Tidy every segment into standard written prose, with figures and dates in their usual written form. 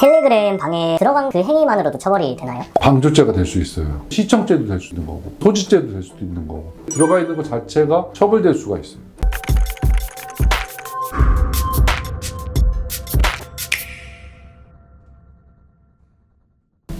텔레그램 방에 들어간 그 행위만으로도 처벌이 되나요? 방조죄가 될 수 있어요. 시청죄도 될 수 있는 거고 소지죄도 될 수도 있는 거고 들어가 있는 것 자체가 처벌될 수가 있어요.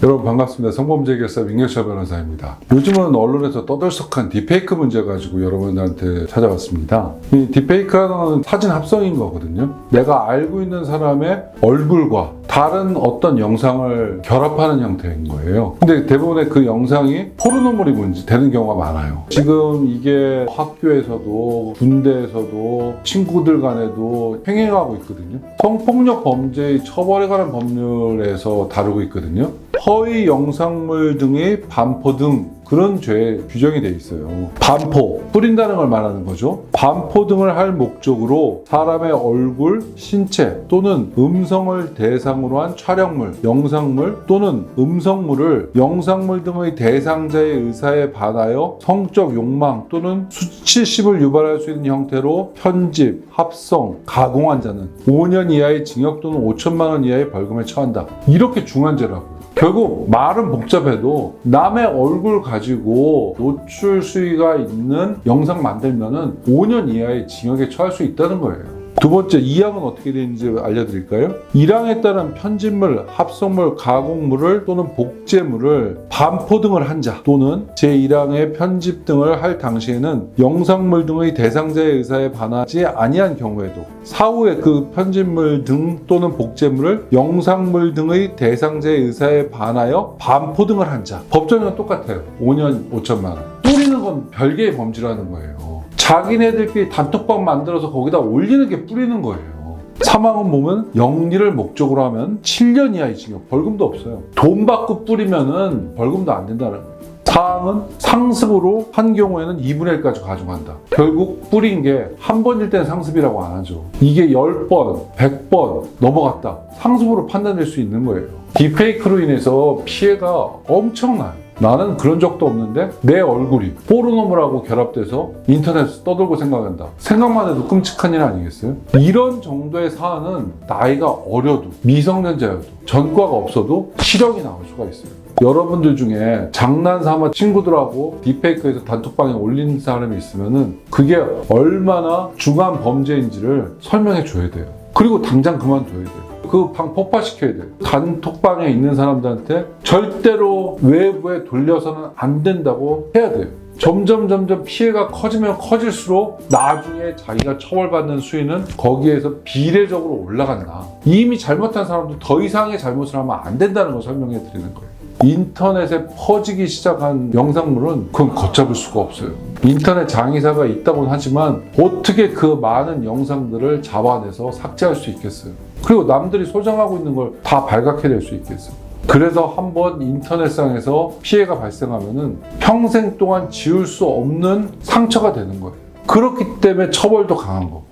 여러분 반갑습니다. 성범죄 해결사 민경철 변호사입니다. 요즘은 언론에서 떠들썩한 딥페이크 문제 가지고 여러분들한테 찾아왔습니다. 이 딥페이크는 사진 합성인 거거든요. 내가 알고 있는 사람의 얼굴과 다른 어떤 영상을 결합하는 형태인 거예요. 근데 대부분의 그 영상이 포르노물이 되는 경우가 많아요. 지금 이게 학교에서도 군대에서도 친구들 간에도 행해가고 있거든요. 성폭력 범죄의 처벌에 관한 법률에서 다루고 있거든요. 허위 영상물 등의 반포 등 그런 죄에 규정이 돼 있어요. 반포, 뿌린다는 걸 말하는 거죠. 반포 등을 할 목적으로 사람의 얼굴, 신체 또는 음성을 대상으로 한 촬영물, 영상물 또는 음성물을 영상물 등의 대상자의 의사에 반하여 성적 욕망 또는 수치심을 유발할 수 있는 형태로 편집, 합성, 가공한 자는 5년 이하의 징역 또는 5천만 원 이하의 벌금에 처한다. 이렇게 중한 죄라고요. 결국 말은 복잡해도 남의 얼굴 가지고 노출 수위가 있는 영상 만들면은 5년 이하의 징역에 처할 수 있다는 거예요. 두 번째, 2항은 어떻게 되는지 알려드릴까요? 1항에 따른 편집물, 합성물, 가공물을 또는 복제물을 반포 등을 한 자 또는 제1항의 편집 등을 할 당시에는 영상물 등의 대상자의 의사에 반하지 아니한 경우에도 사후에 그 편집물 등 또는 복제물을 영상물 등의 대상자의 의사에 반하여 반포 등을 한 자. 법정은 똑같아요. 5년 5천만 원. 뿌리는 건 별개의 범죄라는 거예요. 자기네들끼리 단톡방 만들어서 거기다 올리는 게 뿌리는 거예요. 사망은 보면 영리를 목적으로 하면 7년 이하의 징역, 벌금도 없어요. 돈 받고 뿌리면은 벌금도 안 된다는 거예요. 사항은 상습으로 한 경우에는 2분의 1까지 가중한다. 결국 뿌린 게 한 번일 때는 상습이라고 안 하죠. 이게 10번, 100번 넘어갔다. 상습으로 판단될 수 있는 거예요. 딥페이크로 인해서 피해가 엄청나요. 나는 그런 적도 없는데 내 얼굴이 포르노물하고 결합돼서 인터넷에서 떠돌고 생각한다. 생각만 해도 끔찍한 일 아니겠어요? 이런 정도의 사안은 나이가 어려도 미성년자여도 전과가 없어도 실형이 나올 수가 있어요. 여러분들 중에 장난삼아 친구들하고 딥페이크에서 단톡방에 올린 사람이 있으면은 그게 얼마나 중한 범죄인지를 설명해 줘야 돼요. 그리고 당장 그만둬야 돼요. 그 방 폭파시켜야 돼요. 단톡방에 있는 사람들한테 절대로 외부에 돌려서는 안 된다고 해야 돼요. 점점 피해가 커지면 커질수록 나중에 자기가 처벌받는 수위는 거기에서 비례적으로 올라간다. 이미 잘못한 사람도 더 이상의 잘못을 하면 안 된다는 걸 설명해 드리는 거예요. 인터넷에 퍼지기 시작한 영상물은 그건 걷잡을 수가 없어요. 인터넷 장의사가 있다고는 하지만 어떻게 그 많은 영상들을 잡아내서 삭제할 수 있겠어요? 그리고 남들이 소장하고 있는 걸 다 발각해낼 수 있겠어요? 그래서 한번 인터넷상에서 피해가 발생하면은 평생 동안 지울 수 없는 상처가 되는 거예요. 그렇기 때문에 처벌도 강한 거고.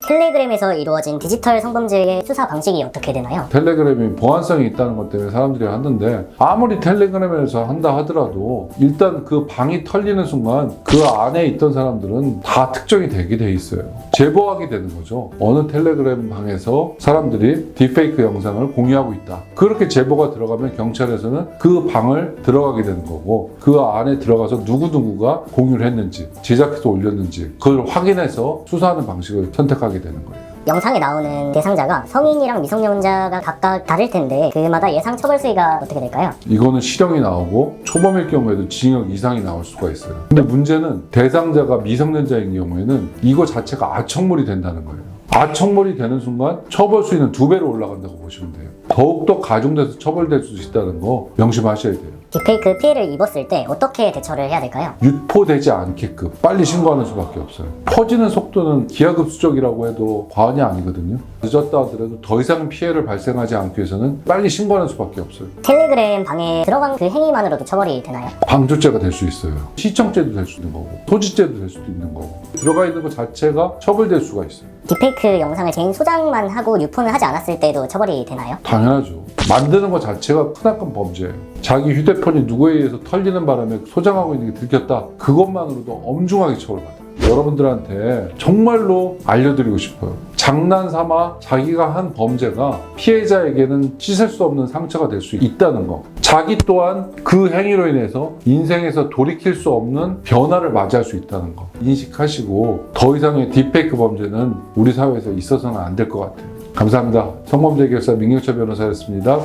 텔레그램에서 이루어진 디지털 성범죄의 수사 방식이 어떻게 되나요? 텔레그램이 보안성이 있다는 것 때문에 사람들이 하는데 아무리 텔레그램에서 한다 하더라도 일단 그 방이 털리는 순간 그 안에 있던 사람들은 다 특정이 되게 돼 있어요. 제보하게 되는 거죠. 어느 텔레그램 방에서 사람들이 딥페이크 영상을 공유하고 있다. 그렇게 제보가 들어가면 경찰에서는 그 방을 들어가게 되는 거고 그 안에 들어가서 누구누구가 공유를 했는지 제작해서 올렸는지 그걸 확인해서 수사하는 방식을 선택하게 되는 거예요. 영상에 나오는 대상자가 성인이랑 미성년자가 각각 다를 텐데 그마다 예상 처벌 수위가 어떻게 될까요? 이거는 실형이 나오고 초범일 경우에도 징역 이상이 나올 수가 있어요. 근데 문제는 대상자가 미성년자인 경우에는 이거 자체가 아청물이 된다는 거예요. 아청물이 되는 순간 처벌 수위는 2배로 올라간다고 보시면 돼요. 더욱더 가중돼서 처벌될 수 있다는 거 명심하셔야 돼요. 딥페이크 피해를 입었을 때 어떻게 대처를 해야 될까요? 유포되지 않게끔 빨리 신고하는 수밖에 없어요. 퍼지는 속도는 기하급수적이라고 해도 과언이 아니거든요. 늦었다 하더라도 더 이상 피해를 발생하지 않기 위해서는 빨리 신고하는 수밖에 없어요. 텔레그램 방에 들어간 그 행위만으로도 처벌이 되나요? 방조죄가 될 수 있어요. 시청죄도 될 수 있는 거고 소지죄도 될 수도 있는 거고 들어가 있는 것 자체가 처벌될 수가 있어요. 딥페이크 영상을 개인 소장만 하고 유포는 하지 않았을 때도 처벌이 되나요? 당연하죠. 만드는 것 자체가 크나큰 범죄예요. 자기 휴대폰이 누구에 의해서 털리는 바람에 소장하고 있는 게 들켰다. 그것만으로도 엄중하게 처벌받아요. 여러분들한테 정말로 알려드리고 싶어요. 장난삼아 자기가 한 범죄가 피해자에게는 씻을 수 없는 상처가 될 수 있다는 거. 자기 또한 그 행위로 인해서 인생에서 돌이킬 수 없는 변화를 맞이할 수 있다는 거. 인식하시고 더 이상의 딥페이크 범죄는 우리 사회에서 있어서는 안 될 것 같아요. 감사합니다. 성범죄 해결사 민경철 변호사였습니다.